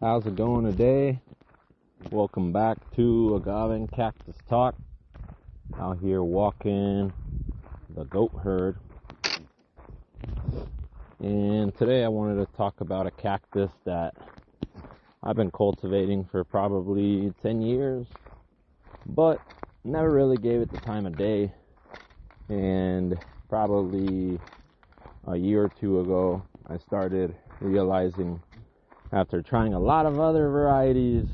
How's it going today? Welcome back to Agavero Cactus Talk. Out here walking the goat herd. And today I wanted to talk about a cactus that I've been cultivating for probably 10 years, but never really gave it the time of day. And probably a year or two ago, I started realizing, after trying a lot of other varieties,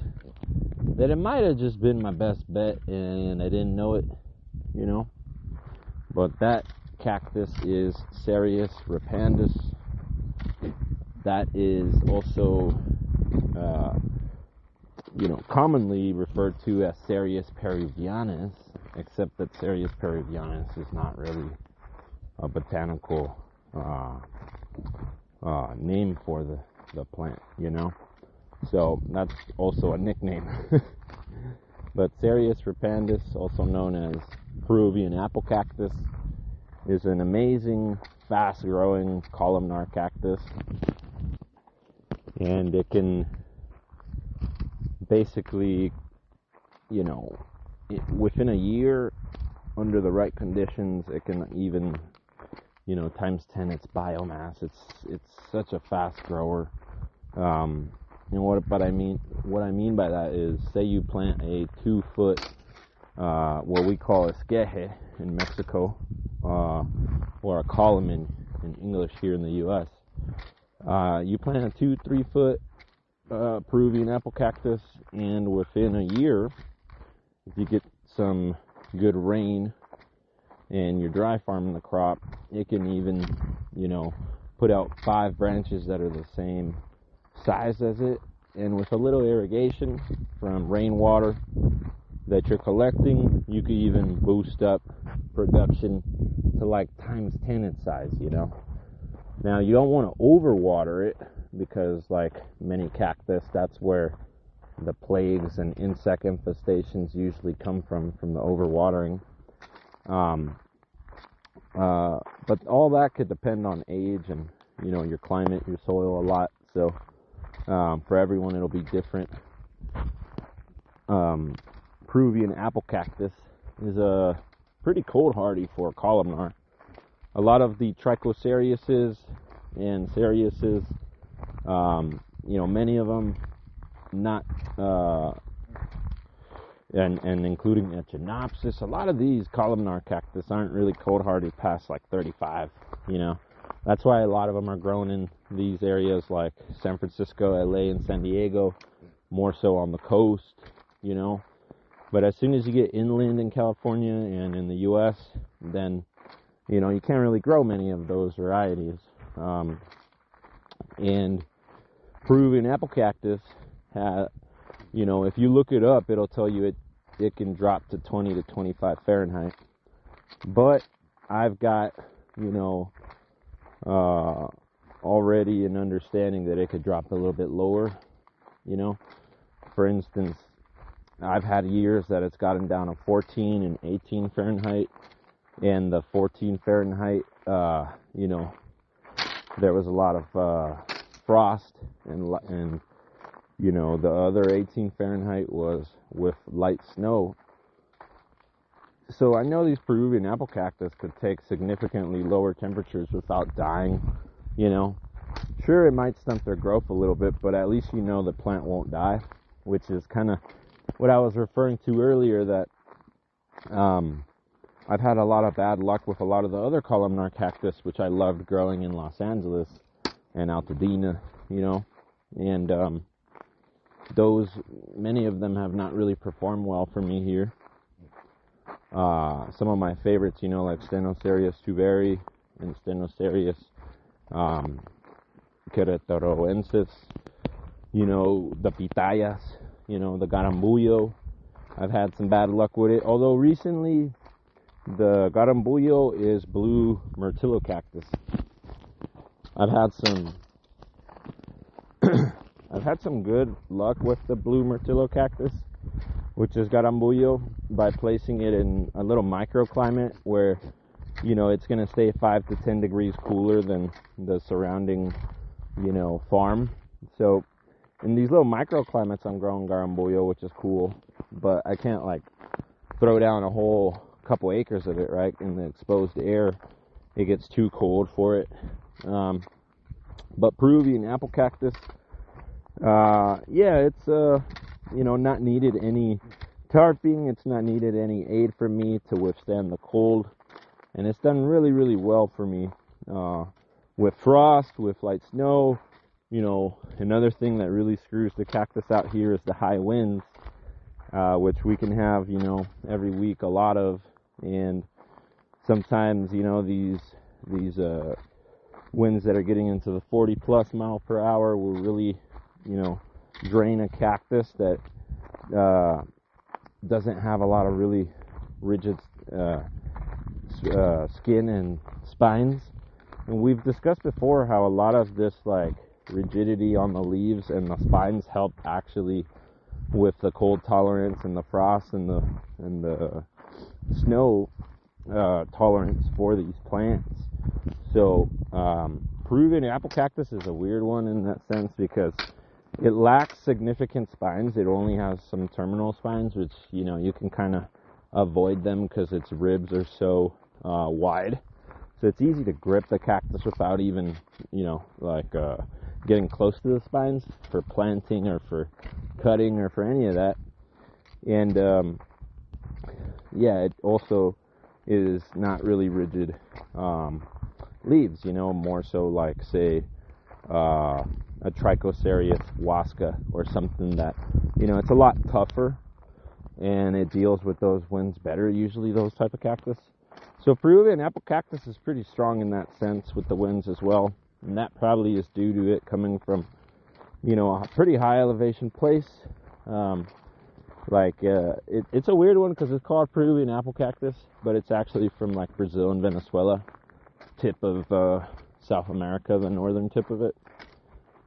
that it might have just been my best bet and I didn't know it, But that cactus is Cereus repandus. That is also, commonly referred to as Cereus peruvianus, except that Cereus peruvianus is not really a botanical name for the plant, So that's also a nickname. But Cereus repandus, also known as Peruvian apple cactus, is an amazing, fast-growing columnar cactus. And it can basically, within a year, under the right conditions, it can even, times 10 its biomass. It's such a fast grower. And what I mean by that is, say you plant a 2-foot, what we call esqueje in Mexico, or a column in English here in the U.S. You plant a 2-3 foot Peruvian apple cactus, and within a year, if you get some good rain and you're dry farming the crop, it can even, put out 5 branches that are the same size as it, and with a little irrigation from rainwater that you're collecting, you could even boost up production to like times 10 its size, Now, you don't want to overwater it, because like many cactus, that's where the plagues and insect infestations usually come from the overwatering. But all that could depend on age and, your climate, your soil a lot. So for everyone, it'll be different. Peruvian apple cactus is a pretty cold hardy for columnar. A lot of the trichocereus and cereuses, many of them not, and including Echinopsis, a lot of these columnar cactus aren't really cold hardy past like 35, That's why a lot of them are grown in these areas like San Francisco, LA, and San Diego, more so on the coast, But as soon as you get inland in California and in the U.S., then, you can't really grow many of those varieties. And Peruvian apple cactus, if you look it up, it'll tell you it can drop to 20 to 25 Fahrenheit. But I've got, already an understanding that it could drop a little bit lower, For instance, I've had years that it's gotten down to 14 and 18 Fahrenheit, and the 14 Fahrenheit, there was a lot of frost, and the other 18 Fahrenheit was with light snow. So I know these Peruvian apple cactus could take significantly lower temperatures without dying, Sure, it might stunt their growth a little bit, but at least the plant won't die, which is kind of what I was referring to earlier, that I've had a lot of bad luck with a lot of the other columnar cactus, which I loved growing in Los Angeles and Altadena, and many of them have not really performed well for me here. Some of my favorites, like Stenocereus tuberi and Stenocereus querétaroensis, the pitayas, the garambullo. I've had some bad luck with it, although recently the garambullo is blue myrtillo cactus. I've had some good luck with the blue myrtillo cactus, which is garambullo, by placing it in a little microclimate where, it's going to stay 5 to 10 degrees cooler than the surrounding, farm. So in these little microclimates, I'm growing garamboyo, which is cool, but I can't like throw down a whole couple acres of it, right? In the exposed air, it gets too cold for it. But Peruvian apple cactus, yeah, it's not needed any tarping. It's not needed any aid from me to withstand the cold, and it's done really, really well for me with frost, with light snow. Another thing that really screws the cactus out here is the high winds, which we can have, every week a lot of, and sometimes, these winds that are getting into the 40 plus mile per hour will really, drain a cactus that doesn't have a lot of really rigid skin and spines. And we've discussed before how a lot of this like rigidity on the leaves and the spines help actually with the cold tolerance and the frost and the snow tolerance for these plants. So Peruvian apple cactus is a weird one in that sense because it lacks significant spines. It only has some terminal spines, which you can kind of avoid them because its ribs are so wide. So it's easy to grip the cactus without even getting close to the spines for planting or for cutting or for any of that. And it also is not really rigid leaves, more so like, say, a Trichocereus huasca or something that, it's a lot tougher and it deals with those winds better, usually those type of cactus. So Peruvian apple cactus is pretty strong in that sense with the winds as well, and that probably is due to it coming from, a pretty high elevation place. It's a weird one because it's called Peruvian apple cactus, but it's actually from like Brazil and Venezuela, tip of South America, the northern tip of it.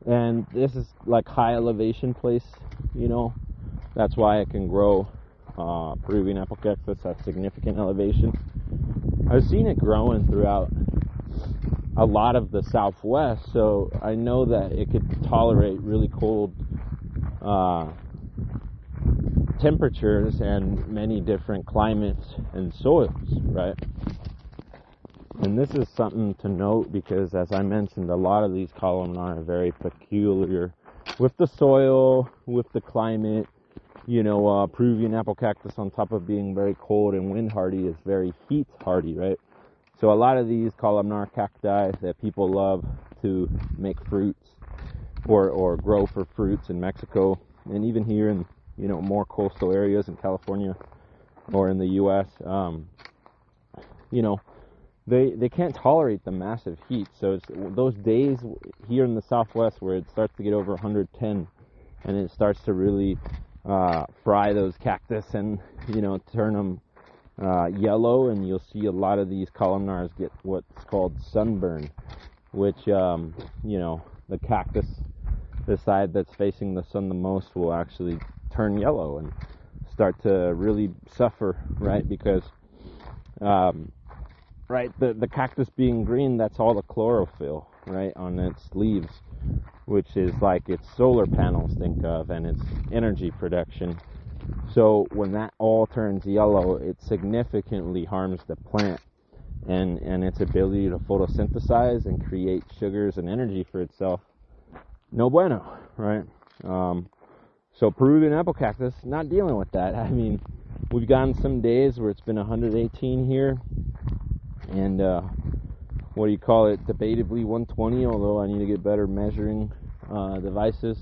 And this is like high elevation place, that's why it can grow Peruvian apple cactus at significant elevation. I've seen it growing throughout a lot of the Southwest, so I know that it could tolerate really cold temperatures and many different climates and soils, right? And this is something to note because, as I mentioned, a lot of these columnar are very peculiar with the soil, with the climate. Peruvian apple cactus, on top of being very cold and wind hardy, is very heat hardy, right? So a lot of these columnar cacti that people love to make fruits or grow for fruits in Mexico, and even here in more coastal areas in California or in the U.S., they can't tolerate the massive heat. So it's those days here in the Southwest where it starts to get over 110 and it starts to really fry those cactus and turn them yellow, and you'll see a lot of these columnars get what's called sunburn, which the cactus, the side that's facing the sun the most, will actually turn yellow and start to really suffer, right? Because the cactus being green, that's all the chlorophyll, right, on its leaves, which is like its solar panels, think of, and its energy production. So when that all turns yellow, it significantly harms the plant and its ability to photosynthesize and create sugars and energy for itself. No bueno, right? So Peruvian apple cactus, not dealing with that. I mean, we've gotten some days where it's been 118 here, and debatably 120, although I need to get better measuring devices.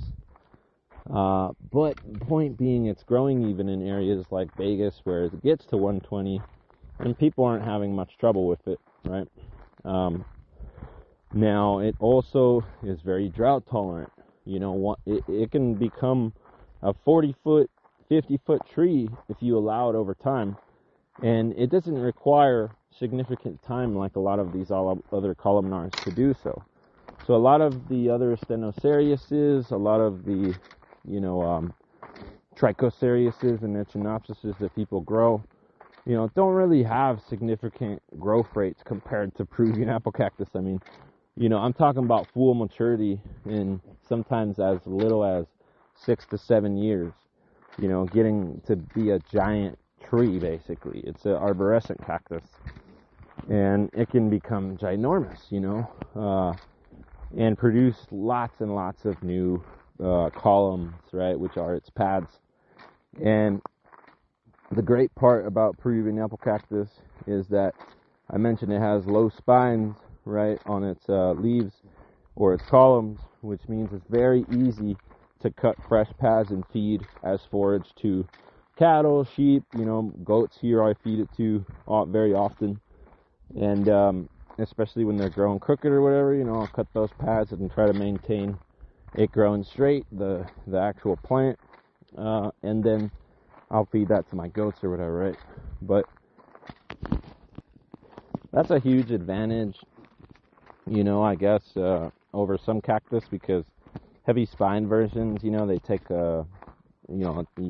But point being, it's growing even in areas like Vegas where it gets to 120, and people aren't having much trouble with it, right? Now, it also is very drought tolerant. It can become a 40-foot, 50-foot tree if you allow it over time, and it doesn't require significant time like a lot of these other columnars to do so. So a lot of the other Stenoseriuses, a lot of the Trichocereus and Echinopsises that people grow, don't really have significant growth rates compared to Peruvian apple cactus. I mean, I'm talking about full maturity in sometimes as little as 6 to 7 years, getting to be a giant tree. Basically, it's an arborescent cactus, and it can become ginormous, and produce lots and lots of new columns, right, which are its pads. And the great part about Peruvian apple cactus is that I mentioned it has low spines, right, on its leaves or its columns, which means it's very easy to cut fresh pads and feed as forage to cattle, sheep, goats here I feed it to very often. And especially when they're growing crooked or whatever, I'll cut those pads and try to maintain it growing straight, the actual plant, and then I'll feed that to my goats or whatever, right? But that's a huge advantage, I guess, over some cactus, because heavy spine versions, they take you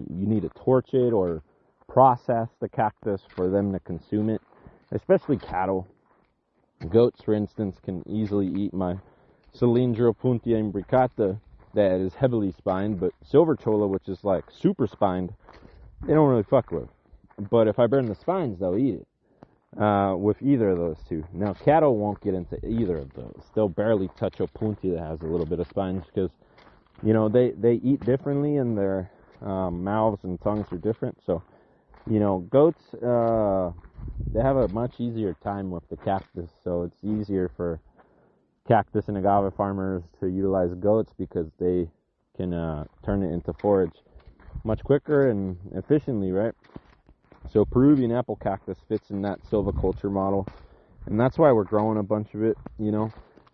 need to torch it or process the cactus for them to consume it, especially cattle. Goats, for instance, can easily eat my Cylindropuntia imbricata that is heavily spined, but silver cholla, which is like super spined, they don't really fuck with. But if I burn the spines, they'll eat it with either of those two. Now, cattle won't get into either of those. They'll barely touch Opuntia that has a little bit of spines, because, they eat differently, and their mouths and tongues are different. So, goats, they have a much easier time with the cactus, so it's easier for cactus and agave farmers to utilize goats, because they can turn it into forage much quicker and efficiently, right? So Peruvian apple cactus fits in that silviculture model, and that's why we're growing a bunch of it.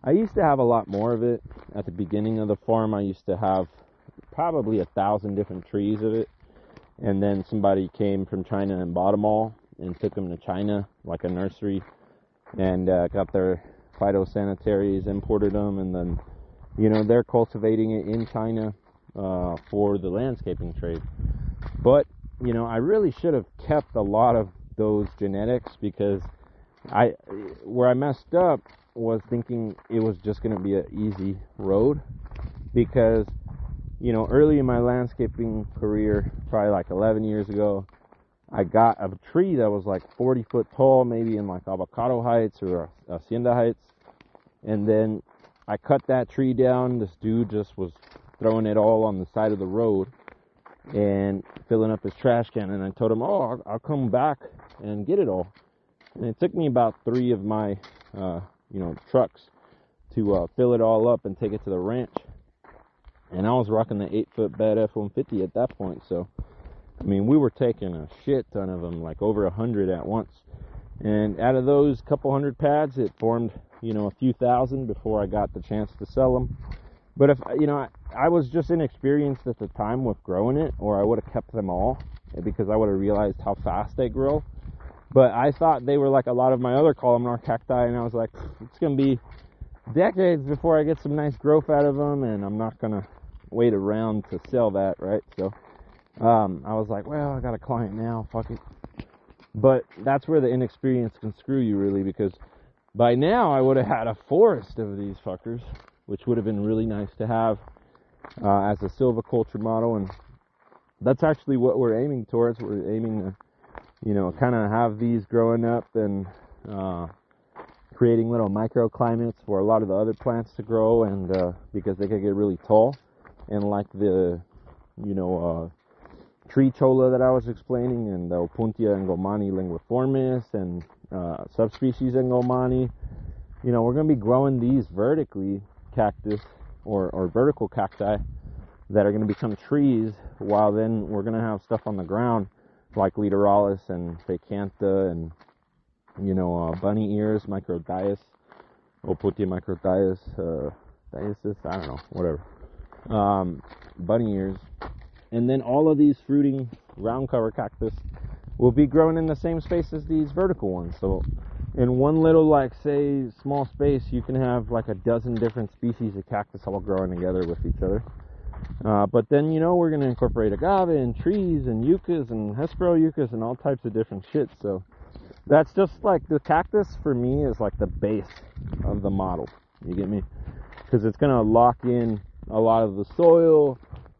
I used to have a lot more of it at the beginning of the farm. I used to have probably 1,000 different trees of it, and then somebody came from China and bought them all and took them to China, like a nursery, and got their phytosanitaries, imported them, and then they're cultivating it in China for the landscaping trade. But I really should have kept a lot of those genetics, because where I messed up was thinking it was just going to be an easy road, because early in my landscaping career, probably like 11 years ago, I got a tree that was like 40 foot tall, maybe in like Avocado Heights or Hacienda Heights, and then I cut that tree down. This dude just was throwing it all on the side of the road and filling up his trash can, and I told him, I'll come back and get it all. And it took me about 3 of my trucks to fill it all up and take it to the ranch. And I was rocking the 8-foot bed F-150 at that point, so we were taking a shit ton of them, like over 100 at once. And out of those couple hundred pads, it formed, a few thousand before I got the chance to sell them. But if, I was just inexperienced at the time with growing it, or I would have kept them all, because I would have realized how fast they grow. But I thought they were like a lot of my other columnar cacti, and I was like, it's going to be decades before I get some nice growth out of them, and I'm not going to wait around to sell that, right? So I was like, well, I got a client now, fuck it. But that's where the inexperience can screw you, really, because by now I would have had a forest of these fuckers, which would have been really nice to have as a silviculture model. And that's actually what we're aiming towards. We're aiming to, kind of have these growing up and creating little microclimates for a lot of the other plants to grow, and because they can get really tall. And like the, tree cholla that I was explaining, and the Opuntia engomani linguiformis, and subspecies engomani, we're going to be growing these vertically, cactus or vertical cacti, that are going to become trees, while then we're going to have stuff on the ground like Littoralis and Facantha and bunny ears, Microdias, Opuntia microdias, diasis, I don't know, whatever, bunny ears. And then all of these fruiting round cover cactus will be growing in the same space as these vertical ones. So in one little, say, small space, you can have like a dozen different species of cactus all growing together with each other. But then, we're going to incorporate agave and trees and yuccas and Hespero yuccas and all types of different shit. So that's just like the cactus for me is like the base of the model. You get me? Because it's going to lock in a lot of the soil,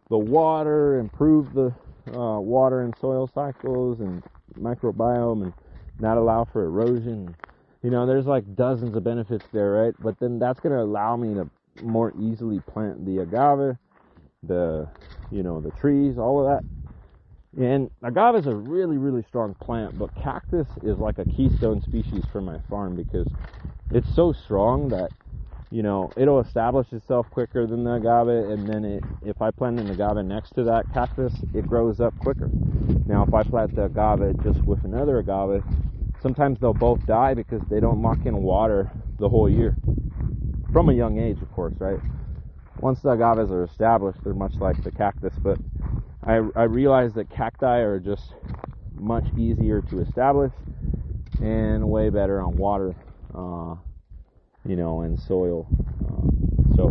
the water, improve the water and soil cycles and microbiome, and not allow for erosion. You know, there's like dozens of benefits there, right? But then that's going to allow me to more easily plant the agave, the trees, all of that. And agave is a really, really strong plant, but cactus is like a keystone species for my farm because it's so strong that, you know, it'll establish itself quicker than the agave, and then if I plant an agave next to that cactus, it grows up quicker. Now, if I plant the agave just with another agave, sometimes they'll both die because they don't muck in water the whole year. From a young age, of course, right? Once the agaves are established, they're much like the cactus, but I realized that cacti are just much easier to establish and way better on water, and soil. So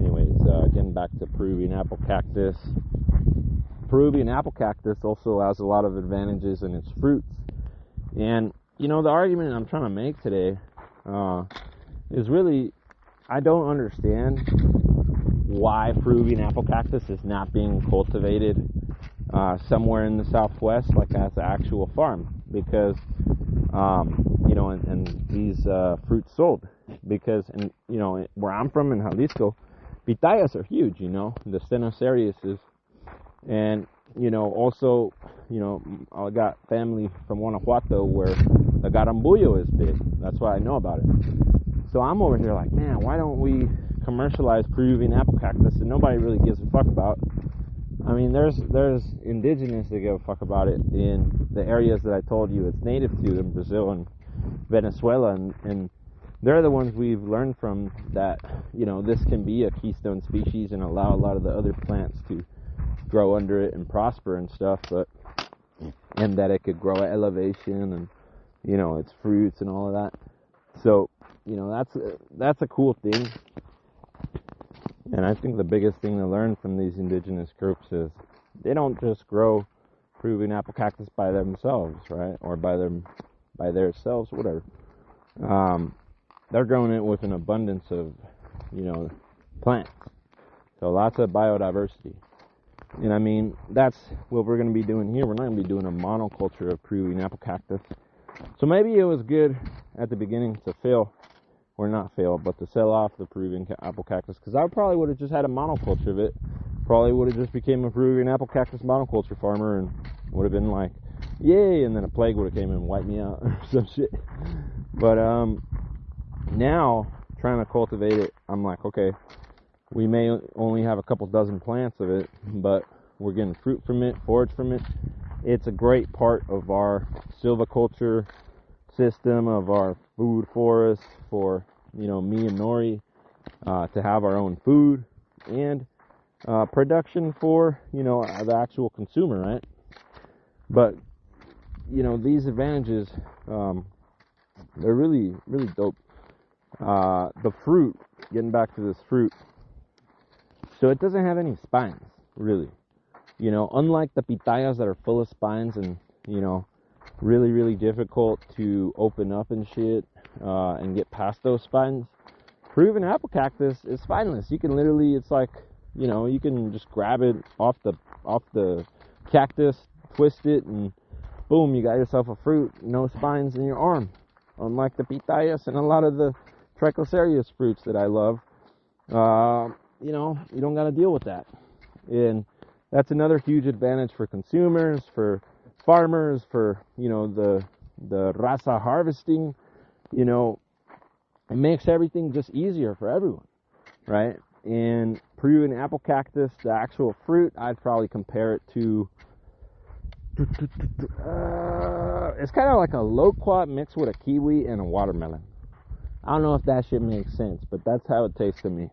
anyways, getting back to Peruvian apple cactus. Peruvian apple cactus also has a lot of advantages in its fruits. And, you know, the argument I'm trying to make today is really, I don't understand why Peruvian apple cactus is not being cultivated somewhere in the Southwest, like as an actual farm, because and these fruits sold, because, and you know, where I'm from in Jalisco, pitayas are huge, you know, the Stenoseriuses, and you know, also, you know, I got family from Guanajuato where the garambullo is big. That's why I know about it. So I'm over here like, man, why don't we commercialize Peruvian apple cactus that nobody really gives a fuck about? I mean, there's indigenous that give a fuck about it in the areas that I told you it's native to, in Brazil and Venezuela, and they're the ones we've learned from that, you know, this can be a keystone species and allow a lot of the other plants to grow under it and prosper and stuff, and that it could grow at elevation and, you know, its fruits and all of that. So, you know, that's a cool thing. And I think the biggest thing to learn from these indigenous groups is they don't just grow Peruvian apple cactus by themselves, right? Or by themselves, whatever. They're growing it with an abundance of, you know, plants. So lots of biodiversity. And I mean, that's what we're going to be doing here. We're not going to be doing a monoculture of Peruvian apple cactus. So maybe it was good at the beginning to fail, or not fail, but to sell off the Peruvian apple cactus, because I probably would have just had a monoculture of it. Probably would have just became a Peruvian apple cactus monoculture farmer and would have been like, yay, and then a plague would have came and wiped me out or some shit. But now, trying to cultivate it, I'm like, okay, we may only have a couple dozen plants of it, but we're getting fruit from it, forage from it. It's a great part of our silviculture system, of our food forest for, you know, me and Nori to have our own food, and production for, you know, the actual consumer, right? But, you know, these advantages, they're really, really dope. The fruit, getting back to this fruit, so it doesn't have any spines, really. You know, unlike the pitayas that are full of spines and, you know, really, really difficult to open up and shit, and get past those spines, Peruvian apple cactus is spineless. You can literally, it's like, you know, you can just grab it off the cactus, twist it, and boom, you got yourself a fruit, no spines in your arm. Unlike the pitayas and a lot of the trichoserious fruits that I love, you know, you don't got to deal with that. And that's another huge advantage for consumers, for farmers, for, you know, the raza harvesting. You know, it makes everything just easier for everyone, right? And Peruvian apple cactus, the actual fruit, I'd probably compare it to, it's kind of like a loquat mixed with a kiwi and a watermelon. I don't know if that shit makes sense, but that's how it tastes to me.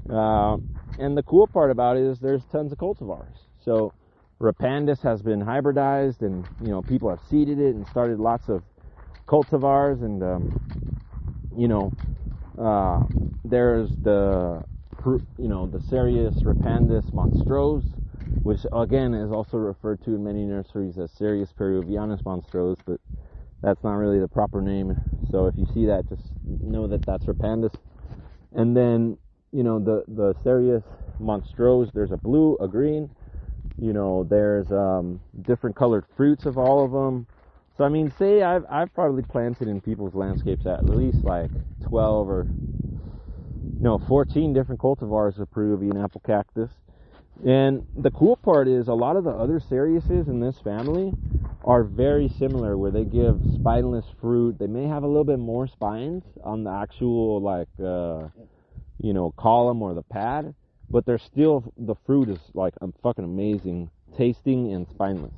And the cool part about it is there's tons of cultivars. So Rapandus has been hybridized, and, you know, people have seeded it and started lots of cultivars, and you know, there's the Cereus Rapandus monstrose, which again is also referred to in many nurseries as Cereus Peruvianus monstrose, but that's not really the proper name. So if you see that, just know that that's Rapandus. And then, you know, the Cereus monstrose. There's a blue, a green. You know, there's different colored fruits of all of them. So I mean, say I've probably planted in people's landscapes at least like 12 or 14 different cultivars of Peruvian apple cactus. And the cool part is a lot of the other Cereuses in this family are very similar, where they give spineless fruit. They may have a little bit more spines on the actual column or the pad, but they're still, the fruit is like fucking amazing tasting and spineless.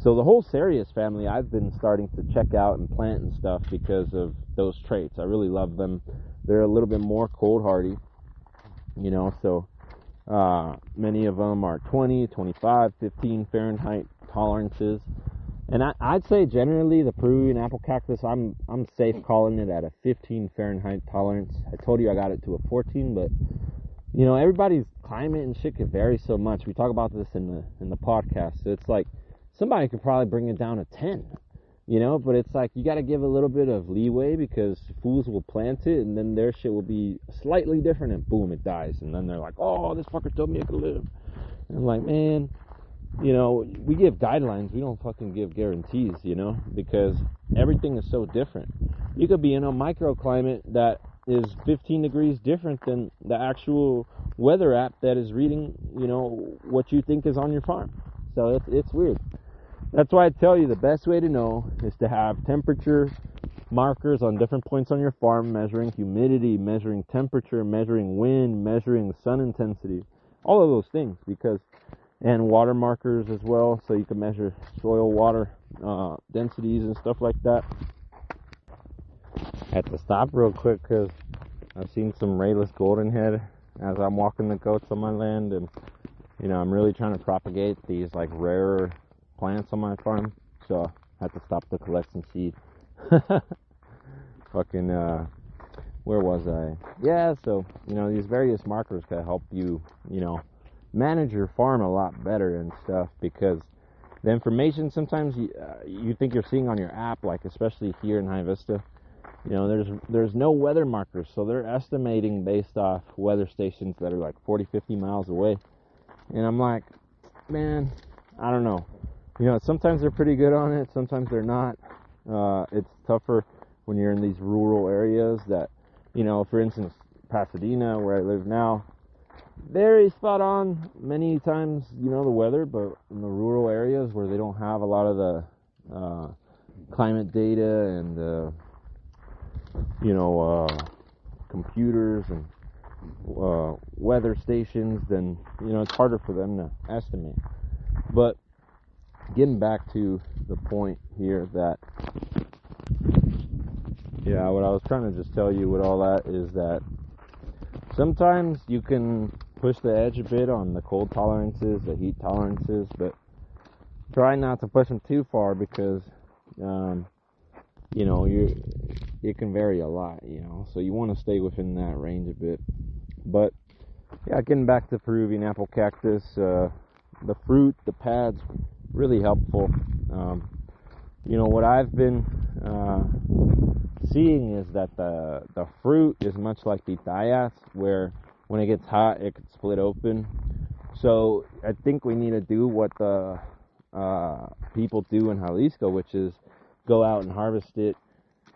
So the whole Cereus family I've been starting to check out and plant and stuff because of those traits. I really love them. They're a little bit more cold hardy, so many of them are 20, 25, 15 Fahrenheit tolerances. And I'd say generally the Peruvian apple cactus, I'm safe calling it at a 15 Fahrenheit tolerance. I told you I got it to a 14, but everybody's climate and shit could vary so much. We talk about this in the podcast. So it's like somebody could probably bring it down to 10, but it's like you got to give a little bit of leeway, because fools will plant it and then their shit will be slightly different and boom, it dies. And then they're like, oh, this fucker told me I could live. And I'm like, man, we give guidelines, we don't fucking give guarantees, because everything is so different. You could be in a microclimate that is 15 degrees different than the actual weather app that is reading, what you think is on your farm. So it's weird. That's why I tell you the best way to know is to have temperature markers on different points on your farm, measuring humidity, measuring temperature, measuring wind, measuring sun intensity, all of those things, and water markers as well, so you can measure soil water densities and stuff like that. I had to stop real quick because I've seen some rayless goldenhead as I'm walking the goats on my land, and I'm really trying to propagate these like rarer plants on my farm, so I had to stop to collect some seed. Fucking where was I? Yeah, so these various markers can help you manage your farm a lot better and stuff, because the information sometimes you think you're seeing on your app, like especially here in High Vista, there's no weather markers, so they're estimating based off weather stations that are like 40-50 miles away. And I'm like, man, I don't know. Sometimes they're pretty good on it, sometimes they're not. It's tougher when you're in these rural areas that, for instance, Pasadena, where I live now, very spot on many times, the weather, but in the rural areas where they don't have a lot of the climate data and, computers and weather stations, then, it's harder for them to estimate. But getting back to the point here that, what I was trying to just tell you with all that is that sometimes you can push the edge a bit on the cold tolerances, the heat tolerances, but try not to push them too far, because it can vary a lot, so you want to stay within that range a bit. But getting back to Peruvian apple cactus, the fruit, the pads, really helpful. What I've been seeing is that the fruit is much like pitayas, where when it gets hot it can split open. So I think we need to do what the people do in Jalisco, which is go out and harvest it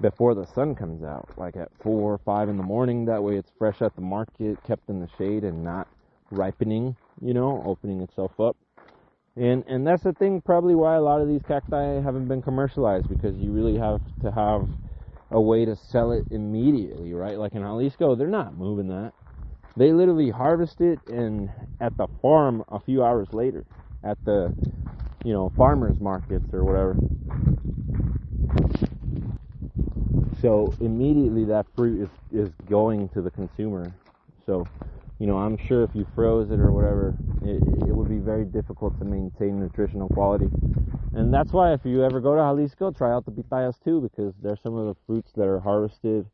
before the sun comes out, like at 4 or 5 in the morning. That way it's fresh at the market, kept in the shade, and not ripening, opening itself up. And that's the thing, probably why a lot of these cacti haven't been commercialized, because you really have to have a way to sell it immediately, right? Like in Jalisco, they're not moving that. They literally harvest it and at the farm a few hours later at the, farmers markets or whatever. So immediately that fruit is going to the consumer. So, I'm sure if you froze it or whatever, it would be very difficult to maintain nutritional quality. And that's why if you ever go to Jalisco, try out the pitayas too, because they're some of the fruits that are harvested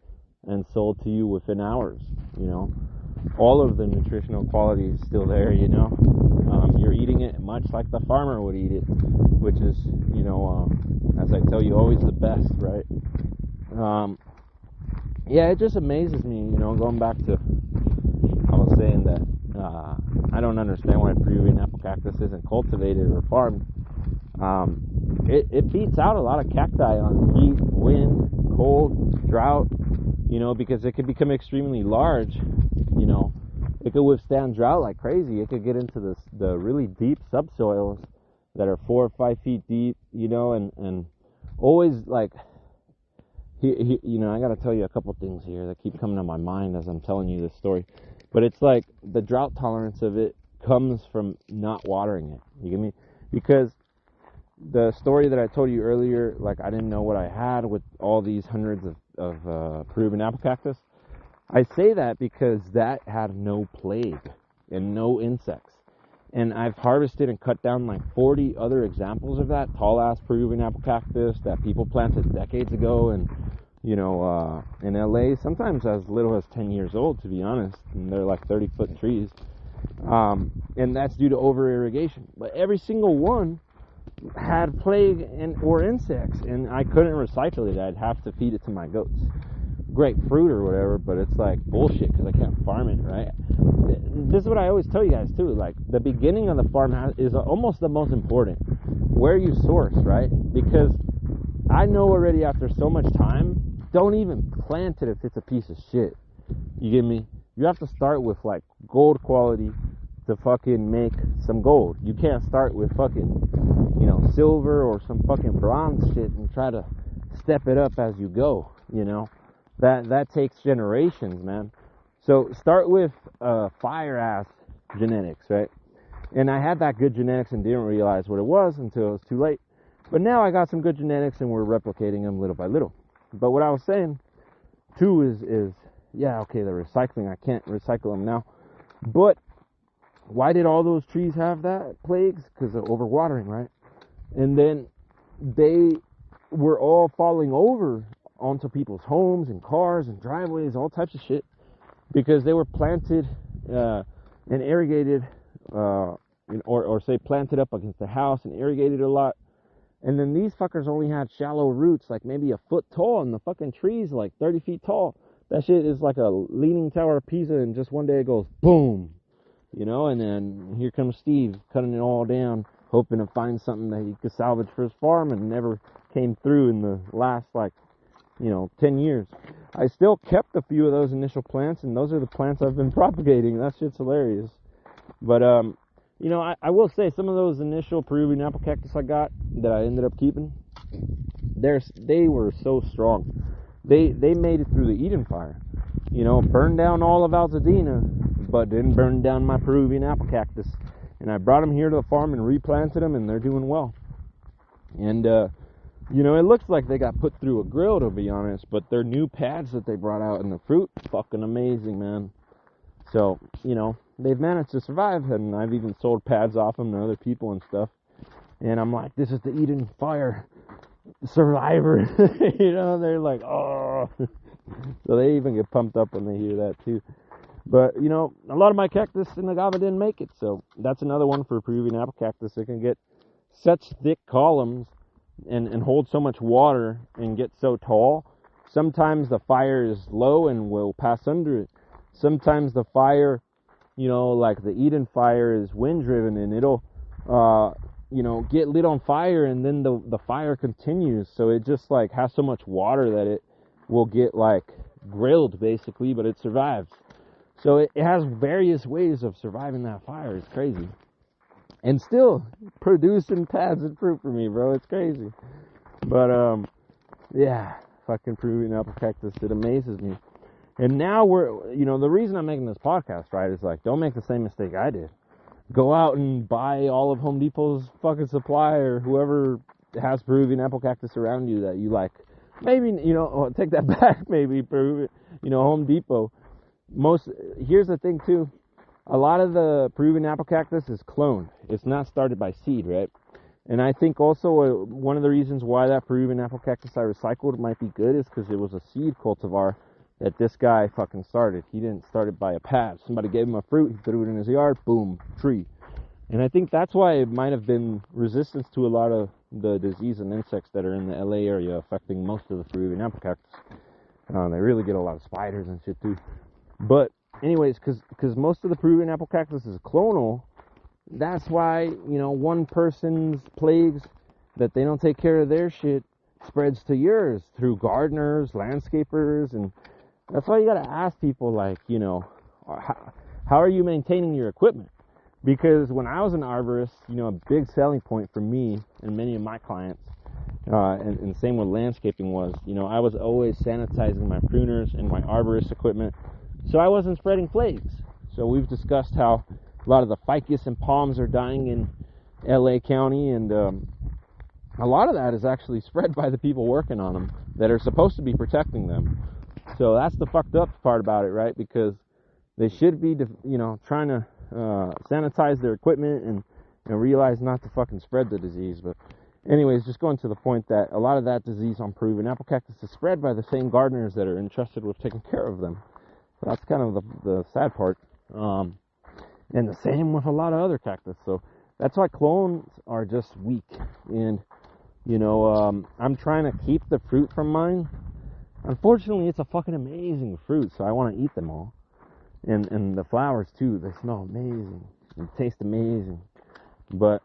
and sold to you within hours. All of the nutritional quality is still there, you're eating it much like the farmer would eat it, which is, as I tell you, always the best, right? It just amazes me, going back to, I was saying that I don't understand why Peruvian apple cactus isn't cultivated or farmed. It beats out a lot of cacti on heat, wind, cold, drought, because it could become extremely large. It could withstand drought like crazy. It could get into the really deep subsoils that are 4 or 5 feet deep, and always like, I gotta tell you a couple things here that keep coming to my mind as I'm telling you this story. But it's like the drought tolerance of it comes from not watering it. You get me? Because the story that I told you earlier, like I didn't know what I had with all these hundreds of Peruvian apple cactus. I say that because that had no plague and no insects. And I've harvested and cut down like 40 other examples of that tall ass Peruvian apple cactus that people planted decades ago, and in LA, sometimes as little as 10 years old, to be honest, and they're like 30-foot trees. And that's due to over irrigation. But every single one had plague or insects, and I couldn't recycle it. I'd have to feed it to my goats. Great fruit or whatever, but it's like bullshit because I can't farm it, right? This is what I always tell you guys too. Like the beginning of the farm is almost the most important. Where you source, right? Because I know already after so much time, don't even plant it if it's a piece of shit. You get me? You have to start with like gold quality to fucking make some gold. You can't start with fucking, silver or some fucking bronze shit and try to step it up as you go, That takes generations, man. So start with fire ass genetics, right? And I had that good genetics and didn't realize what it was until it was too late. But now I got some good genetics and we're replicating them little by little. But what I was saying too is yeah, okay, the recycling, I can't recycle them now. But why did all those trees have that plagues? Because of overwatering, right? And then they were all falling over onto people's homes and cars and driveways, all types of shit, because they were planted and irrigated, or say planted up against the house and irrigated a lot. And then these fuckers only had shallow roots, like maybe a foot tall, and the fucking trees like 30 feet tall. That shit is like a leaning tower of Pisa, and just one day it goes boom, and then here comes Steve cutting it all down, hoping to find something that he could salvage for his farm, and never came through in the last 10 years. I still kept a few of those initial plants, and those are the plants I've been propagating. That shit's hilarious. But I will say some of those initial Peruvian apple cactus I got that I ended up keeping, they were so strong. They made it through the Eden fire. Burned down all of Altadena, but didn't burn down my Peruvian apple cactus. And I brought them here to the farm and replanted them, and they're doing well. And it looks like they got put through a grill, to be honest, but their new pads that they brought out in the fruit, fucking amazing, man. So, they've managed to survive, and I've even sold pads off them to other people and stuff. And I'm like, this is the Eden fire survivor. They're like, oh. So they even get pumped up when they hear that too. But, a lot of my cactus and agave didn't make it, so that's another one for Peruvian apple cactus. It can get such thick columns and hold so much water and get so tall. Sometimes the fire is low and will pass under it. Sometimes the fire, like the Eden fire, is wind driven, and it'll get lit on fire, and then the fire continues. So it just like has so much water that it will get like grilled basically, but it survives. So it has various ways of surviving that fire. It's crazy. And still producing pads and fruit for me, bro. It's crazy. But, yeah, fucking Peruvian apple cactus, it amazes me. And now the reason I'm making this podcast, right, is like, don't make the same mistake I did. Go out and buy all of Home Depot's fucking supply, or whoever has Peruvian apple cactus around you that you like. Maybe, take that back, maybe, Peruvian, Home Depot. Here's the thing, too. A lot of the Peruvian apple cactus is cloned. It's not started by seed, right? And I think also one of the reasons why that Peruvian apple cactus I recycled might be good is because it was a seed cultivar that this guy fucking started. He didn't start it by a pad. Somebody gave him a fruit, he threw it in his yard, boom, tree. And I think that's why it might have been resistance to a lot of the disease and insects that are in the LA area affecting most of the Peruvian apple cactus. They really get a lot of spiders and shit too. But anyways, because most of the Peruvian apple cactus is clonal, that's why, one person's plagues that they don't take care of their shit spreads to yours through gardeners, landscapers, and that's why you gotta ask people, like, how are you maintaining your equipment? Because when I was an arborist, a big selling point for me and many of my clients, and same with landscaping was, I was always sanitizing my pruners and my arborist equipment so I wasn't spreading plagues. So we've discussed how a lot of the ficus and palms are dying in LA County, and a lot of that is actually spread by the people working on them that are supposed to be protecting them. So that's the fucked up part about it, right? Because they should be, trying to sanitize their equipment and realize not to fucking spread the disease. But anyways, just going to the point that a lot of that disease on Peruvian apple cactus is spread by the same gardeners that are entrusted with taking care of them. So that's kind of the sad part. And the same with a lot of other cactus. So that's why clones are just weak. And, I'm trying to keep the fruit from mine. Unfortunately, it's a fucking amazing fruit, so I want to eat them all. And the flowers, too, they smell amazing and taste amazing. But,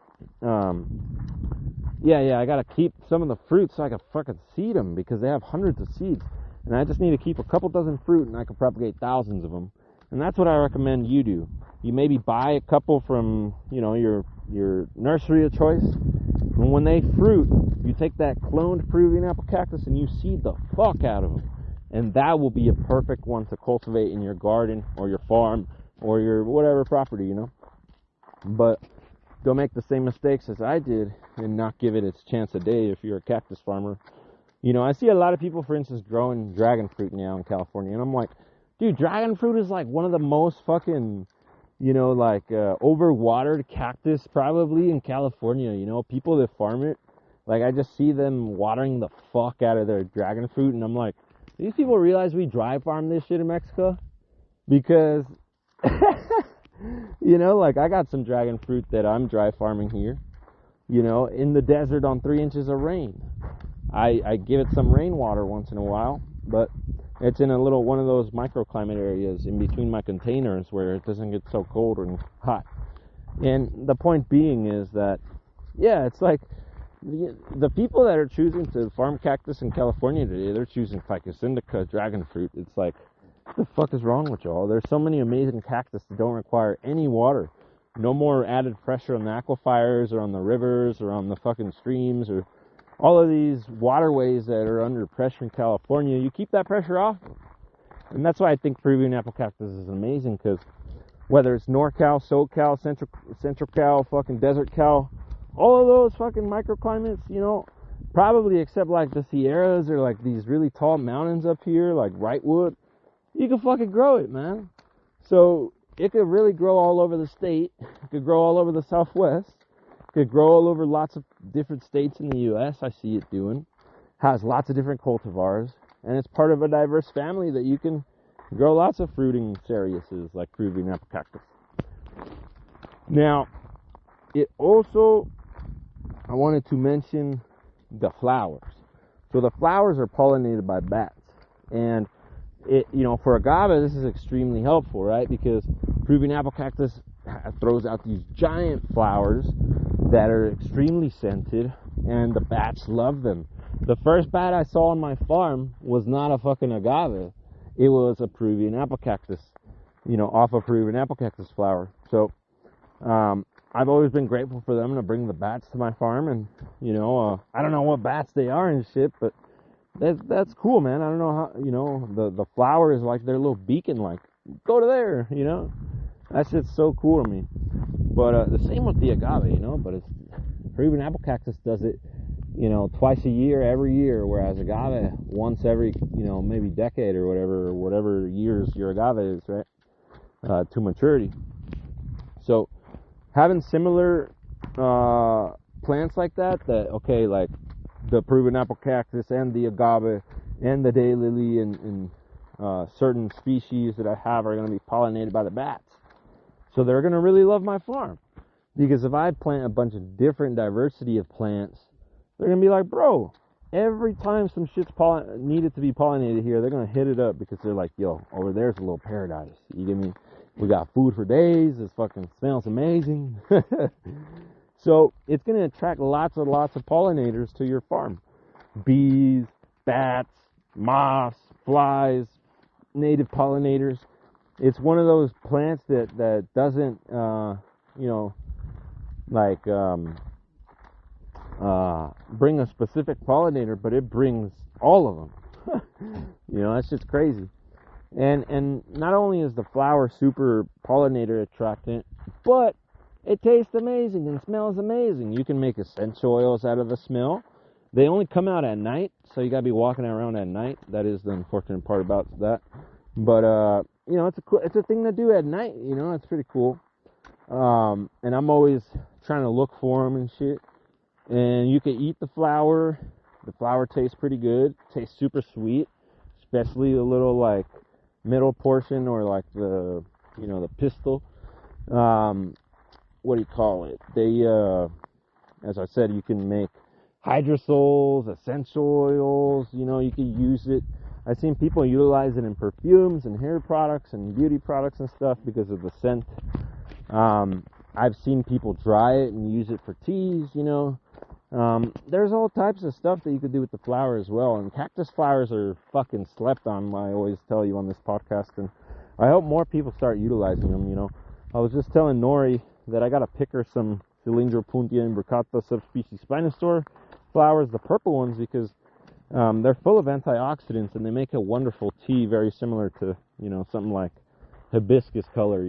yeah, I gotta keep some of the fruits so I can fucking seed them, because they have hundreds of seeds. And I just need to keep a couple dozen fruit, and I can propagate thousands of them. And that's what I recommend you do. You maybe buy a couple from, your nursery of choice. And when they fruit, you take that cloned Peruvian apple cactus and you seed the fuck out of them. And that will be a perfect one to cultivate in your garden or your farm or your whatever property, But don't make the same mistakes as I did and not give it its chance a day if you're a cactus farmer. I see a lot of people, for instance, growing dragon fruit now in California. And I'm like, dude, dragon fruit is like one of the most fucking, overwatered cactus probably in California. People that farm it, like, I just see them watering the fuck out of their dragon fruit. And I'm like, do these people realize we dry farm this shit in Mexico? Because, I got some dragon fruit that I'm dry farming here, in the desert on 3 inches of rain. I give it some rainwater once in a while, but it's in a little one of those microclimate areas in between my containers where it doesn't get so cold and hot. And the point being is that, yeah, it's like the people that are choosing to farm cactus in California today, they're choosing ficus indica, dragon fruit. It's like, what the fuck is wrong with y'all? There's so many amazing cactus that don't require any water. No more added pressure on the aquifers or on the rivers or on the fucking streams or all of these waterways that are under pressure in California. You keep that pressure off. And that's why I think Peruvian apple cactus is amazing, because whether it's NorCal, SoCal, Central Cal, fucking Desert Cal, all of those fucking microclimates, probably except like the Sierras or like these really tall mountains up here, like Wrightwood, you can fucking grow it, man. So it could really grow all over the state. It could grow all over the Southwest. It could grow all over lots of different states in the U.S. I see it doing. Has lots of different cultivars. And it's part of a diverse family that you can grow lots of fruiting cereuses like Peruvian apple cactus. Now, it also, I wanted to mention the flowers. So the flowers are pollinated by bats. And it, for agave, this is extremely helpful, right? Because Peruvian apple cactus throws out these giant flowers that are extremely scented, and the bats love them. The first bat I saw on my farm was not a fucking agave. It was a Peruvian apple cactus, off a Peruvian apple cactus flower. So, I've always been grateful for them to bring the bats to my farm, and, I don't know what bats they are and shit, but that's cool, man. I don't know how, the flower is like their little beacon, like, go to there, That shit's so cool to me. But the same with the agave, but it's Peruvian apple cactus does it, twice a year, every year, whereas agave once every, maybe decade or whatever years your agave is, right, to maturity. So having similar plants like that, okay, like the Peruvian apple cactus and the agave and the daylily and certain species that I have are going to be pollinated by the bats. So they're going to really love my farm. Because if I plant a bunch of different diversity of plants, they're going to be like, bro, every time some shit's needed to be pollinated here, they're gonna hit it up because they're like, yo, over there's a little paradise. You get me? We got food for days. This fucking smells amazing. So it's gonna attract lots and lots of pollinators to your farm. Bees, bats, moths, flies, native pollinators. It's one of those plants that doesn't, bring a specific pollinator, but it brings all of them. That's just crazy. And not only is the flower super pollinator attractant, but it tastes amazing and smells amazing. You can make essential oils out of the smell. They only come out at night, so you gotta be walking around at night. That is the unfortunate part about that. But it's a thing to do at night. It's pretty cool. And I'm always trying to look for them and shit. And you can eat the flower. The flower tastes pretty good. Tastes super sweet, especially the little like middle portion or like the pistil. What do you call it? They, as I said, you can make hydrosols, essential oils. You can use it. I've seen people utilize it in perfumes and hair products and beauty products and stuff because of the scent. I've seen people dry it and use it for teas. There's all types of stuff that you could do with the flower as well. And cactus flowers are fucking slept on, I always tell you on this podcast. And I hope more people start utilizing them. I was just telling Nori that I gotta pick her some silviculture imbricata subspecies Spinosaur flowers, the purple ones, because they're full of antioxidants and they make a wonderful tea, very similar to something like hibiscus color.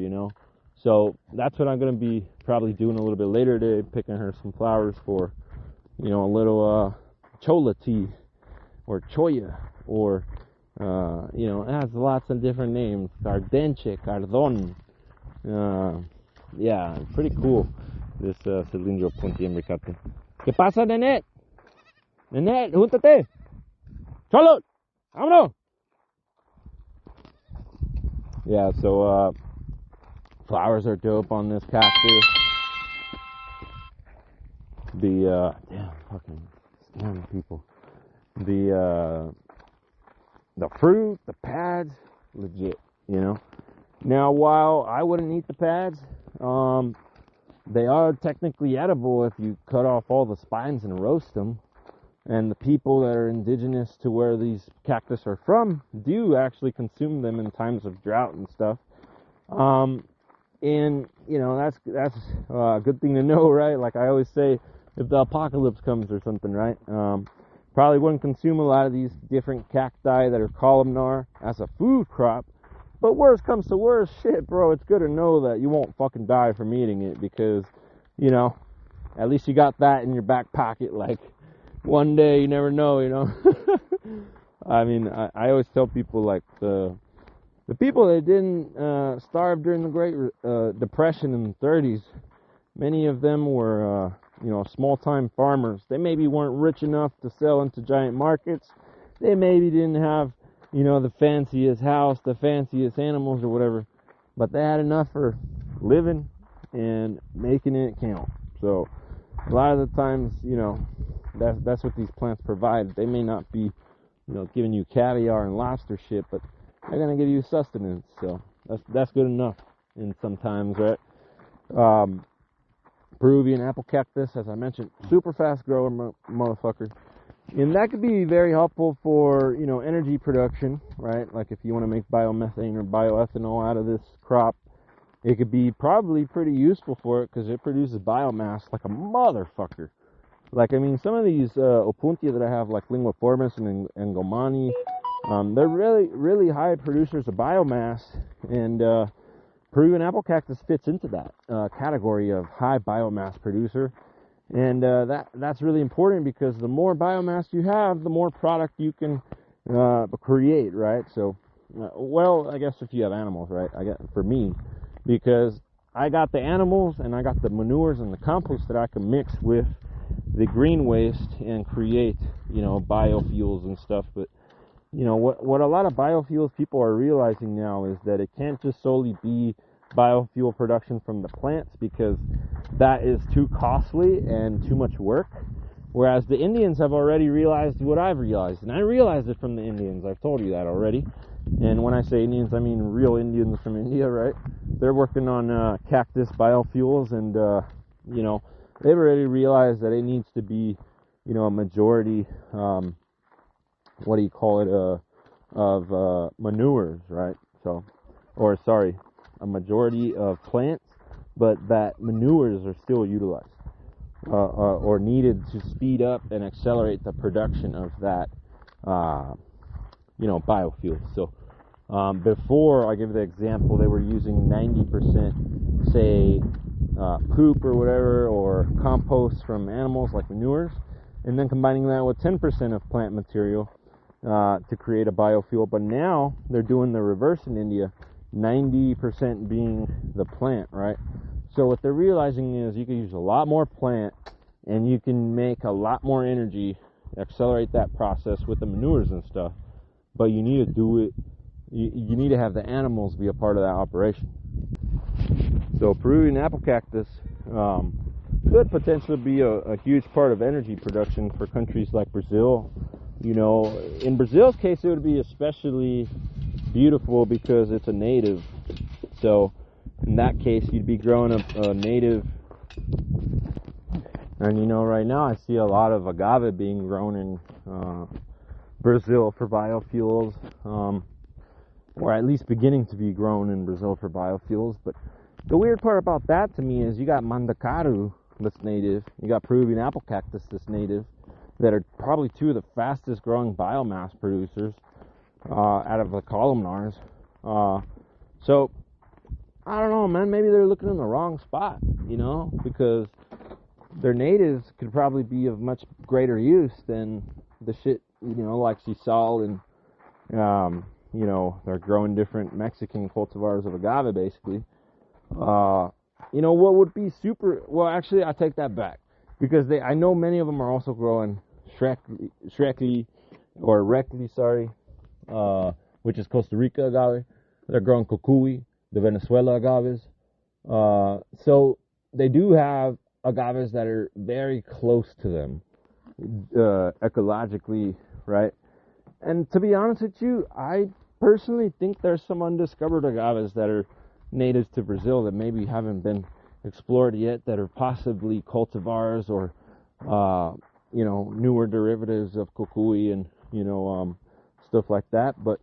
So that's what I'm gonna be probably doing a little bit later today, picking her some flowers for a little chola tea or choya, or it has lots of different names, cardenche, cardon. Yeah, pretty cool, this silviculture imbricata. ¿Qué pasa, Nenet? Nenet, júntate. Cholo, vámonos. Yeah, so flowers are dope on this cactus. Damn people. The fruit, the pads, legit. Now, while I wouldn't eat the pads, they are technically edible if you cut off all the spines and roast them. And the people that are indigenous to where these cactus are from do actually consume them in times of drought and stuff. And that's a good thing to know, right? Like I always say, if the apocalypse comes or something, right? Probably wouldn't consume a lot of these different cacti that are columnar as a food crop. But worst comes to worst, shit, bro, it's good to know that you won't fucking die from eating it because, at least you got that in your back pocket. Like, one day, you never know, I mean, I always tell people, like, the people that didn't starve during the Great Depression in the 30s, many of them were, small-time farmers. They maybe weren't rich enough to sell into giant markets. They maybe didn't have the fanciest house, the fanciest animals or whatever, but they had enough for living and making it count. So a lot of the times, that's what these plants provide. They may not be, giving you caviar and lobster shit, but they're gonna give you sustenance. So that's good enough in sometimes, right? Peruvian apple cactus, as I mentioned, super fast grower, motherfucker. And that could be very helpful for, energy production, right? Like if you want to make biomethane or bioethanol out of this crop, it could be probably pretty useful for it because it produces biomass like a motherfucker. Like, I mean, some of these opuntia that I have, like linguiformis and gomani, they're really, really high producers of biomass, and Peruvian apple cactus fits into that category of high biomass producer. And that's really important because the more biomass you have, the more product you can create, right? So, I guess if you have animals, right? For me, because I got the animals and I got the manures and the compost that I can mix with the green waste and create, biofuels and stuff. But, what a lot of biofuels people are realizing now is that it can't just solely be biofuel production from the plants because that is too costly and too much work. Whereas the Indians have already realized what I've realized, and I realized it from the Indians. I've told you that already. And when I say Indians, I mean real Indians from India, right? They're working on cactus biofuels, and you know, they've already realized that it needs to be, you know, a majority, what do you call it, of manures, right? So, or sorry, a majority of plants, but that manures are still utilized. Or needed to speed up and accelerate the production of that, you know, biofuel. So before, I give the example, they were using 90%, say, poop or whatever, or compost from animals like manures, and then combining that with 10% of plant material to create a biofuel. But now they're doing the reverse in India, 90% being the plant, right? So what they're realizing is you can use a lot more plant, and you can make a lot more energy, accelerate that process with the manures and stuff. But you need to do it, you need to have the animals be a part of that operation. So Peruvian apple cactus could potentially be a huge part of energy production for countries like Brazil. You know, in Brazil's case, it would be especially beautiful because it's a native. So in that case, you'd be growing a native. And you know, right now I see a lot of agave being grown in Brazil for biofuels, or at least beginning to be grown in Brazil for biofuels. But the weird part about that to me is you got mandacaru that's native, you got Peruvian apple cactus that's native, that are probably two of the fastest growing biomass producers out of the columnars. So I don't know, man, maybe they're looking in the wrong spot, you know, because their natives could probably be of much greater use than the shit, you know, like sisal and, you know, they're growing different Mexican cultivars of agave, basically. You know, what would be super, well, actually, I take that back, because I know many of them are also growing Shrekli, which is Costa Rica agave. They're growing Cocuy, the Venezuela agaves. So they do have agaves that are very close to them, ecologically, right? And to be honest with you, I personally think there's some undiscovered agaves that are natives to Brazil that maybe haven't been explored yet, that are possibly cultivars or, you know, newer derivatives of Cocuy and, you know, stuff like that. But,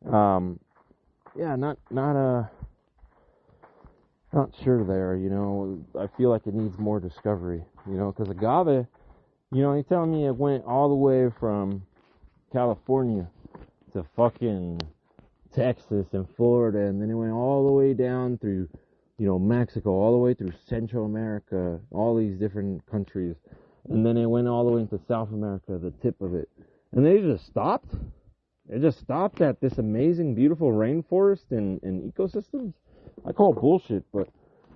yeah, not sure there, you know. I feel like it needs more discovery, you know, because agave, you know, you're telling me it went all the way from California to fucking Texas and Florida, and then it went all the way down through, you know, Mexico, all the way through Central America, all these different countries, and then it went all the way into South America, the tip of it, and they just stopped. It just stopped at this amazing, beautiful rainforest and ecosystems. I call it bullshit, but,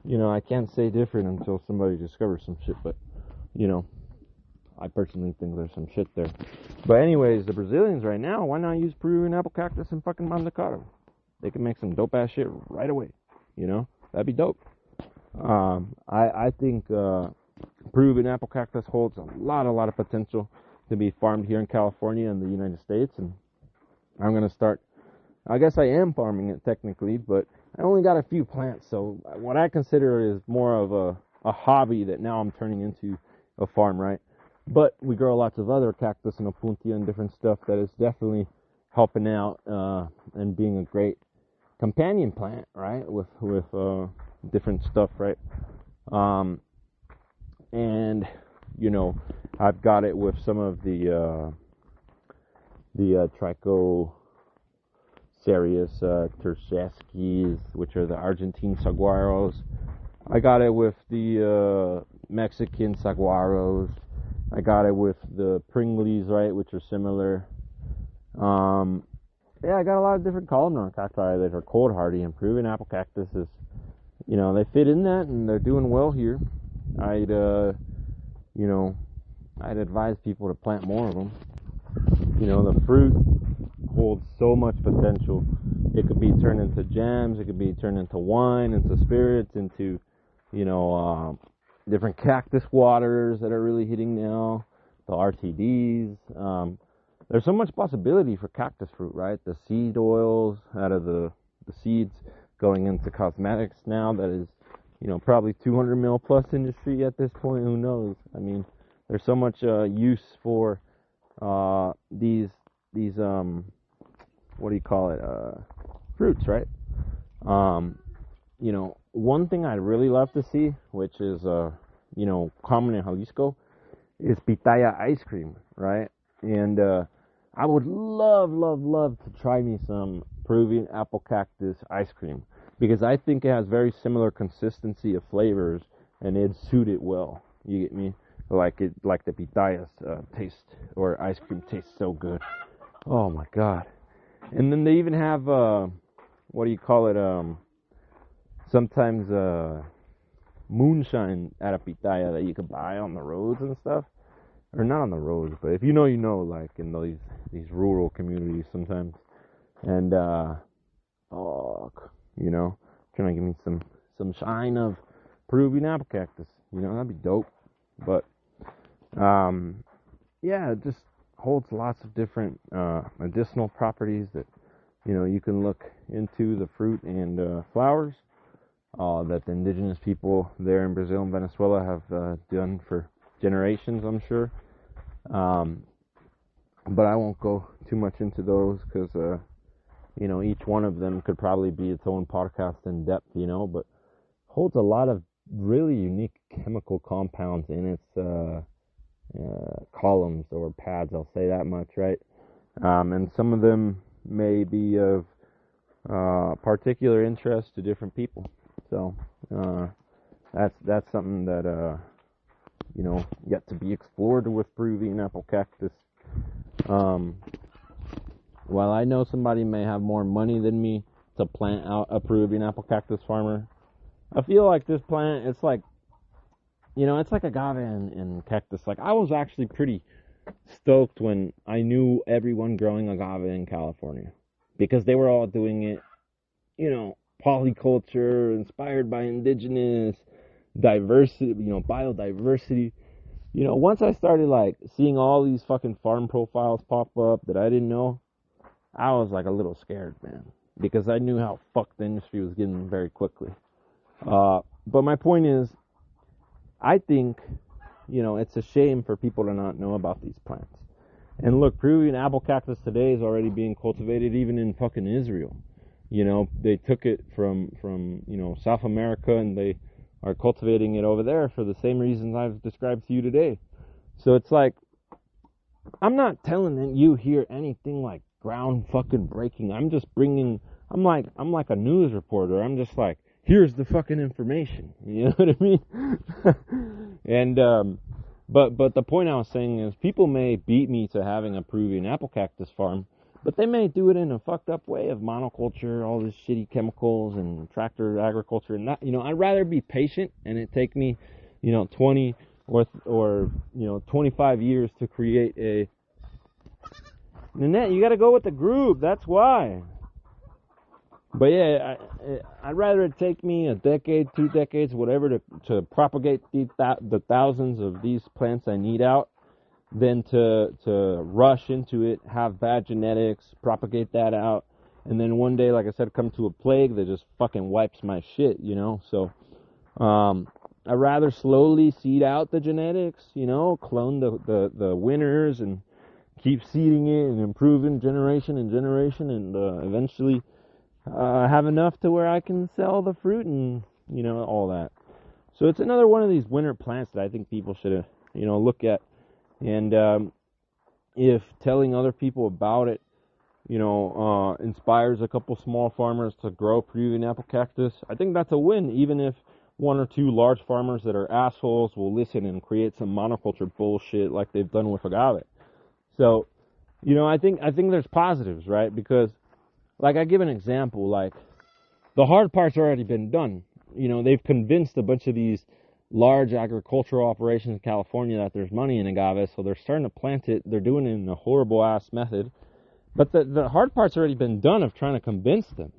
you know, I can't say different until somebody discovers some shit. But, you know, I personally think there's some shit there. But anyways, the Brazilians right now, why not use Peruvian apple cactus and fucking mandacaru? They can make some dope ass shit right away. You know, that'd be dope. I think Peruvian apple cactus holds a lot of potential to be farmed here in California and the United States, and I'm gonna start. I guess I am farming it technically, but I only got a few plants, so what I consider is more of a hobby that now I'm turning into a farm, right? But we grow lots of other cactus and opuntia and different stuff that is definitely helping out and being a great companion plant, right? With different stuff, right? And you know, I've got it with some of the Trichocereus tersheskis, which are the Argentine saguaros. I got it with the Mexican saguaros. I got it with the Pringles, right, which are similar. Yeah, I got a lot of different columnar cacti that are cold hardy, and Peruvian apple cactus is, you know, they fit in that, and they're doing well here. I'd advise people to plant more of them. You know, the fruit holds so much potential. It could be turned into jams, it could be turned into wine, into spirits, into, you know, different cactus waters that are really hitting now, the RTDs. There's so much possibility for cactus fruit, right? The seed oils out of the seeds going into cosmetics now, that is, probably 200 mil plus industry at this point. Who knows? I mean, there's so much use for these what do you call it? Fruits, right? One thing I'd really love to see, which is common in Jalisco, is pitaya ice cream, right? And I would love to try me some Peruvian apple cactus ice cream, because I think it has very similar consistency of flavors and it'd suit it well. You get me? Like the pitayas taste, or ice cream tastes so good. Oh my god. And then they even have what do you call it? Sometimes moonshine at a pitaya that you can buy on the roads and stuff. Or not on the roads, but if you know, like in these rural communities sometimes. And trying to give me some shine of Peruvian apple cactus. That'd be dope. But it just holds lots of different medicinal properties that you can look into the fruit and flowers that the indigenous people there in Brazil and Venezuela have done for generations, I'm sure. But I won't go too much into those, because each one of them could probably be its own podcast in depth, but holds a lot of really unique chemical compounds in its columns or pads, I'll say that much, right? And some of them may be of particular interest to different people. So that's something that yet to be explored with Peruvian apple cactus. While I know somebody may have more money than me to plant out a Peruvian apple cactus farmer, I feel like this plant, it's like agave and cactus. Like, I was actually pretty stoked when I knew everyone growing agave in California, because they were all doing it, polyculture, inspired by indigenous diversity, biodiversity. Once I started like seeing all these fucking farm profiles pop up that I didn't know, I was like a little scared, man, because I knew how fucked the industry was getting very quickly. But my point is, I think, it's a shame for people to not know about these plants. And look, Peruvian apple cactus today is already being cultivated even in fucking Israel. They took it from South America, and they are cultivating it over there for the same reasons I've described to you today. So it's like, I'm not telling you here anything like ground fucking breaking. I'm just I'm like a news reporter. I'm just like, here's the fucking information. You know what I mean? And but the point I was saying is, people may beat me to having a Peruvian apple cactus farm, but they may do it in a fucked up way of monoculture, all this shitty chemicals and tractor agriculture, and that, I'd rather be patient and it take me 20 or 25 years to create a Nanette. You got to go with the group, that's why. But yeah, I'd rather it take me a decade, 2 decades, whatever, to propagate the thousands of these plants I need out, than to rush into it, have bad genetics, propagate that out, and then one day, like I said, come to a plague that just fucking wipes my shit, So I'd rather slowly seed out the genetics, clone the winners and keep seeding it and improving generation and generation, and eventually have enough to where I can sell the fruit and all that. So it's another one of these winter plants that I think people should look at. And if telling other people about it inspires a couple small farmers to grow Peruvian apple cactus, I think that's a win, even if 1 or 2 large farmers that are assholes will listen and create some monoculture bullshit like they've done with agave. So I think there's positives, right? Because, like, I give an example, like, the hard part's already been done. They've convinced a bunch of these large agricultural operations in California that there's money in agave, so they're starting to plant it. They're doing it in a horrible ass method, but the hard part's already been done of trying to convince them.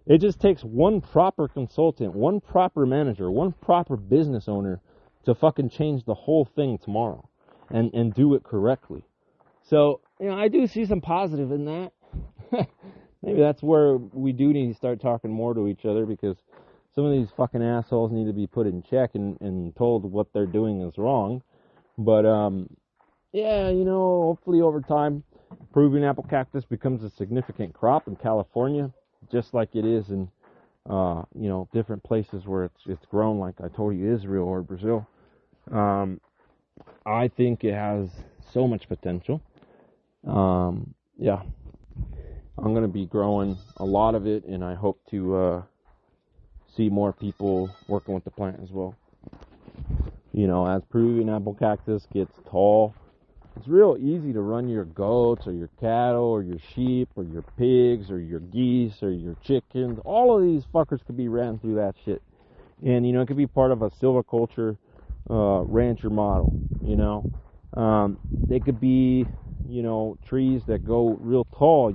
It just takes one proper consultant, one proper manager, one proper business owner to fucking change the whole thing tomorrow and do it correctly. So, I do see some positive in that. Maybe that's where we do need to start talking more to each other, because some of these fucking assholes need to be put in check and told what they're doing is wrong. But, hopefully over time, Peruvian apple cactus becomes a significant crop in California, just like it is in, different places where it's grown, like I told you, Israel or Brazil. I think it has so much potential. I'm going to be growing a lot of it, and I hope to see more people working with the plant as well. As Peruvian apple cactus gets tall, it's real easy to run your goats or your cattle or your sheep or your pigs or your geese or your chickens. All of these fuckers could be ran through that shit. And, it could be part of a silviculture rancher model, They could be, trees that go real tall,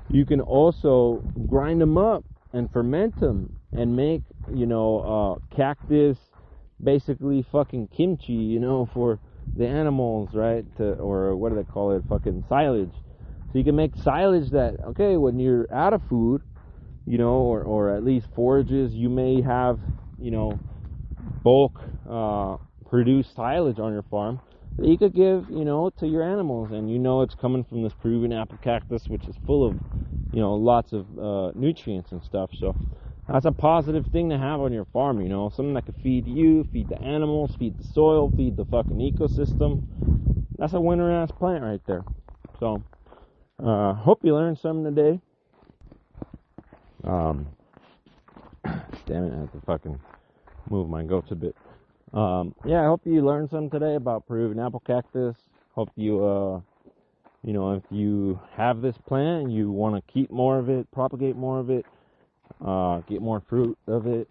You can also grind them up and ferment them and make, cactus, basically fucking kimchi, for the animals, right? Or what do they call it? Fucking silage. So you can make silage that, okay, when you're out of food, or at least forages, you may have, bulk produced silage on your farm that you could give, to your animals, and it's coming from this Peruvian apple cactus, which is full of, lots of nutrients and stuff. So that's a positive thing to have on your farm, something that could feed you, feed the animals, feed the soil, feed the fucking ecosystem. That's a winter ass plant right there. So hope you learned something today. Damn it, I have to fucking move my goats a bit. I hope you learned something today about Peruvian apple cactus. Hope you, if you have this plant and you want to keep more of it, propagate more of it, get more fruit of it.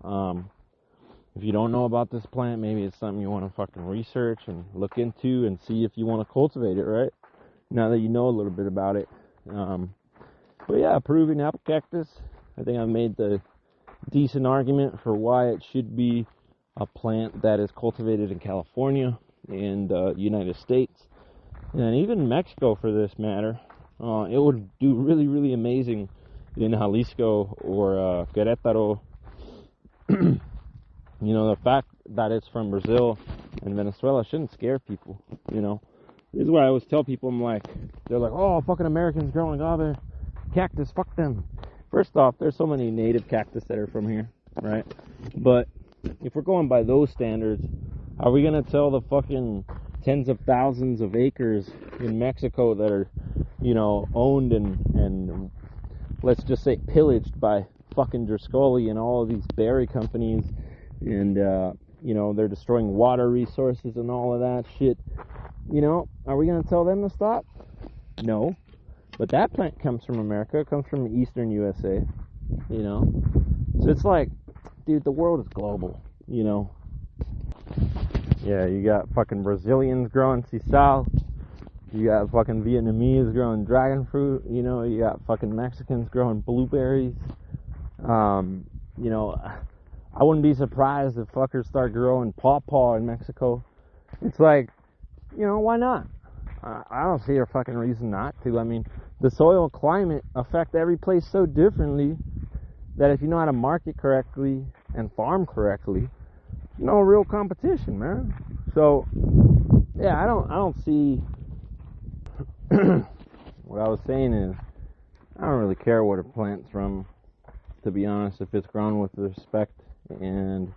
If you don't know about this plant, maybe it's something you want to fucking research and look into and see if you want to cultivate it, right? Now that you know a little bit about it. Peruvian apple cactus, I think I've made the decent argument for why it should be a plant that is cultivated in California and the United States, and even Mexico for this matter. It would do really, really amazing in Jalisco or Querétaro. The fact that it's from Brazil and Venezuela shouldn't scare people. This is what I always tell people. They're like, oh, fucking Americans growing agave cactus, fuck them. First off, there's so many native cactus that are from here, right? But if we're going by those standards, are we gonna tell the fucking tens of thousands of acres in Mexico that are, owned and let's just say pillaged by fucking Driscoll and all of these berry companies, and they're destroying water resources and all of that shit? Are we gonna tell them to stop? No. But that plant comes from America. It comes from Eastern USA. So it's like, dude, the world is global. Yeah, you got fucking Brazilians growing sisal. You got fucking Vietnamese growing dragon fruit. You got fucking Mexicans growing blueberries. I wouldn't be surprised if fuckers start growing pawpaw in Mexico. It's like, why not? I don't see a fucking reason not to. I mean, the soil climate affect every place so differently that if you know how to market correctly and farm correctly, no real competition, man. So, I don't see. What I was saying is, I don't really care what a plant's from, to be honest, if it's grown with respect and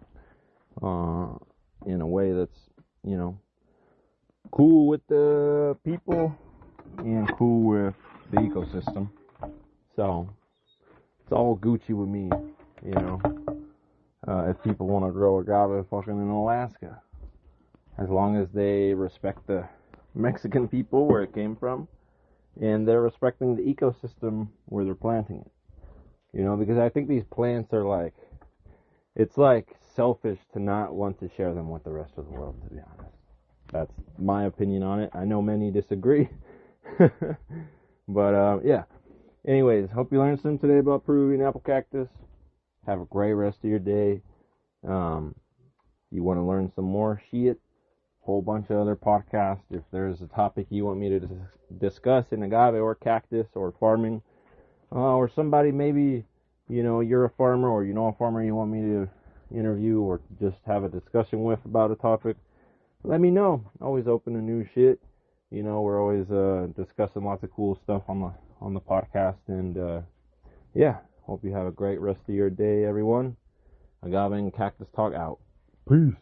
in a way that's, cool with the people and cool with the ecosystem. So it's all Gucci with me, if people want to grow agave fucking in Alaska, as long as they respect the Mexican people where it came from and they're respecting the ecosystem where they're planting it, because I think these plants are like, it's like selfish to not want to share them with the rest of the world, to be honest. That's my opinion on it. I know many disagree. But, Anyways, hope you learned something today about Peruvian apple cactus. Have a great rest of your day. You want to learn some more shit, whole bunch of other podcasts. If there's a topic you want me to discuss in agave or cactus or farming, or somebody maybe, you're a farmer or you know a farmer you want me to interview or just have a discussion with about a topic, let me know. Always open to new shit. We're always discussing lots of cool stuff on the podcast. And yeah, hope you have a great rest of your day, everyone. Agave and Cactus Talk out. Peace.